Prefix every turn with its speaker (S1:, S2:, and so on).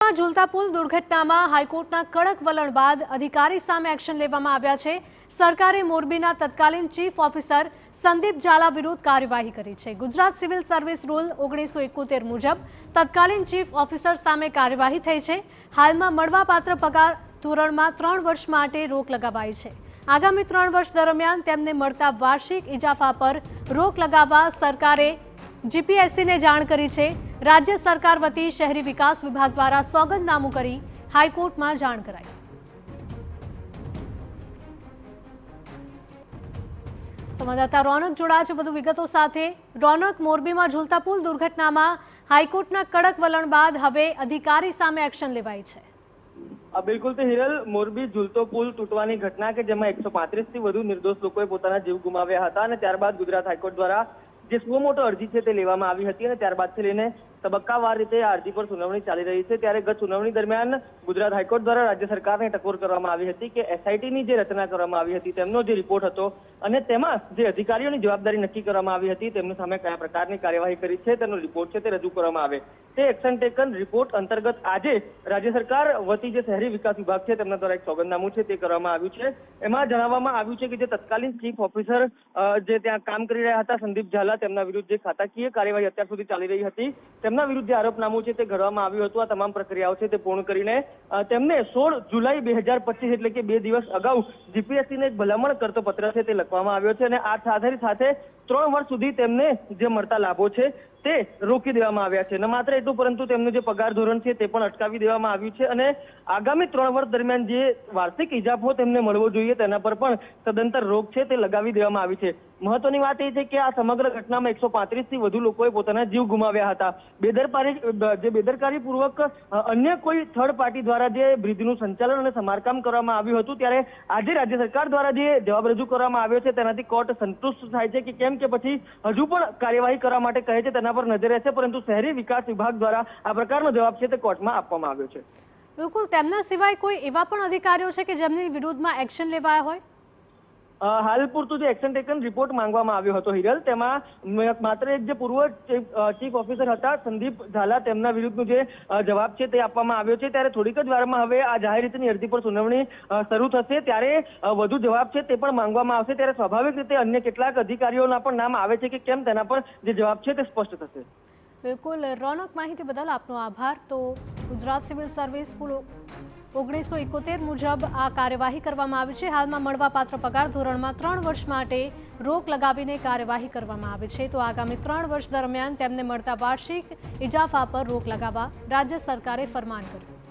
S1: મોરબીમાં ઝૂલતા પુલ દુર્ઘટનામાં હાઈકોર્ટના કડક વલણ બાદ અધિકારી સામે એક્શન લેવામાં આવ્યા છે। સરકારે મોરબીના તત્કાલીન ચીફ ઓફિસર સંદીપ ઝાલા વિરુદ્ધ કાર્યવાહી કરી છે। ગુજરાત સિવિલ સર્વિસ રૂલ 1971 મુજબ તત્કાલીન ચીફ ઓફિસર સામે કાર્યવાહી થઈ છે। હાલમાં મળવાપાત્ર પગાર ધોરણમાં 3 વર્ષ માટે રોક લગાવાઈ છે। આગામી 3 વર્ષ દરમિયાન તેમને મળતા વાર્ષિક ઇજાફા પર રોક લગાવવા સરકારે જીપીએસસીને જાણ કરી છે। राज्य सरकार वती शहरी विकास विभाग द्वारा सोगंदनामું કરી हाईकोर्ट में जाण कराई। संवाददाता रौनक जोड़ा है વધુ વિગતો સાથે। रौनक, मोरबीમાં ઝૂલતા પુલ દુર્ઘટનામાં हाईकोर्टના કડક વલણ બાદ હવે અધિકારી સામે એક્શન લેવાઈ છે।
S2: બિલકુલ તો હિરલ, મોરબી ઝૂલતો પુલ તૂટવાની ઘટના કે જેમાં 135 થી વધુ નિર્દોષ લોકોએ પોતાના જીવ ગુમાવ્યા હતા અને ત્યારબાદ ગુજરાત હાઈકોર્ટ દ્વારા જે સુઓ મોટો અરજી છે તે લેવામાં આવી હતી અને ત્યારબાદથી લઈને તબક્કાવાર રીતે આ અરજી પર સુનાવણી ચાલી રહી છે। ત્યારે ગત સુનાવણી દરમિયાન ગુજરાત હાઈકોર્ટ દ્વારા રાજ્ય સરકારને ટકોર કરવામાં આવી હતી કે એસઆઈટીની જે રચના કરવામાં આવી હતી તેમનો જે રિપોર્ટ હતો અને તેમાં જે અધિકારીઓની જવાબદારી નક્કી કરવામાં આવી હતી તેમની સામે કયા પ્રકારની કાર્યવાહી કરી છે તેનો રિપોર્ટ છે તે રજૂ કરવામાં આવે તે એક્શન ટેકન રિપોર્ટ અંતર્ગત આજે રાજ્ય સરકાર વતી જે શહેરી વિકાસ વિભાગ છે તેમના દ્વારા એક સોગંદનામું છે તે કરવામાં આવ્યું છે। એમાં જણાવવામાં આવ્યું છે કે જે તત્કાલીન ચીફ ઓફિસર જે ત્યાં કામ કરી રહ્યા હતા સંદીપ ઝાલા તેમના વિરુદ્ધ જે ખાતાકીય કાર્યવાહી અત્યાર સુધી ચાલી રહી હતી તેમના વિરુદ્ધ આરોપનામું છે તે ઘડવામાં આવ્યું હતું। આ તમામ પ્રક્રિયાઓ છે તે પૂર્ણ કરીને તેમને 16 જુલાઈ 2025 એટલે કે 2 દિવસ અગાઉ જીપીએસસીને એક ભલામણ કરતો પત્ર છે તે લખવામાં આવ્યો છે અને આ સાથે 3 વર્ષ સુધી તેમને જે મળતા લાભો છે તે રોકી દેવામાં આવ્યા છે। ન માત્ર એટલું પરંતુ તેમનું જે પગાર ધોરણ છે તે પણ અટકાવી દેવામાં આવ્યું છે અને આગામી 3 વર્ષ દરમિયાન જે વાર્ષિક ઇજાફો તેમને મળવો જોઈએ તેના પર પણ સદંતર રોક છે તે લગાવી દેવામાં આવી છે। મહત્વની વાત એ છે કે આ સમગ્ર ઘટનામાં 135 થી વધુ લોકોએ પોતાના જીવ ગુમાવ્યા હતા। બેદરકારીપૂર્વક અન્ય કોઈ થર્ડ પાર્ટી દ્વારા જે બ્રિજનું સંચાલન અને સમારકામ કરવામાં આવ્યું હતું ત્યારે આજે રાજ્ય સરકાર દ્વારા જે જવાબ રજૂ કરવામાં આવ્યો છે તેનાથી કોર્ટ સંતુષ્ટ થાય છે કે કેમ કે પછી હજુ પણ કાર્યવાહી કરવા માટે કહે છે તેના પર નજર રહેશે, પરંતુ શહેરી વિકાસ વિભાગ દ્વારા આ પ્રકારનો જવાબ છે તે કોર્ટમાં આપવામાં આવ્યો છે।
S1: બિલકુલ, તેમના સિવાય કોઈ એવા પણ અધિકારીઓ છે કે જેમની વિરુદ્ધમાં એક્શન લેવાયા હોય?
S2: હાલ પૂરતું જે એક્શન ટેકન રિપોર્ટ માંગવામાં આવ્યો હતો હિરલ, તેમાં માત્ર એક જે પૂર્વ ચીફ ઓફિસર હતા સંદીપ ઝાલા તેમના વિરુદ્ધનો જે જવાબ છે તે આપવામાં આવ્યો છે। ત્યારે થોડીક જ વારમાં હવે આ જાહેર રીતની અરજી પર સુનાવણી શરૂ થશે ત્યારે વધુ જવાબ છે તે પણ માંગવામાં આવશે। ત્યારે સ્વાભાવિક રીતે અન્ય કેટલાક અધિકારીઓના પણ નામ આવે છે કે કેમ તેના પર જે જવાબ છે તે સ્પષ્ટ થશે।
S1: બિલકુલ રૌનક, માહિતી બદલ આપનો આભાર। તો ગુજરાત સિવિલ સર્વિસ સ્કૂલ 1971 મુજબ આ કાર્યવાહી કરવામાં આવી છે। હાલમાં મળવાપાત્ર પગાર ધોરણમાં 3 વર્ષ માટે રોક લગાવીને કાર્યવાહી કરવામાં આવી છે। તો આગામી 3 વર્ષ દરમિયાન તેમને મળતા વાર્ષિક ઇજાફા પર રોક લગાવવા રાજ્ય સરકારે ફરમાન કર્યું।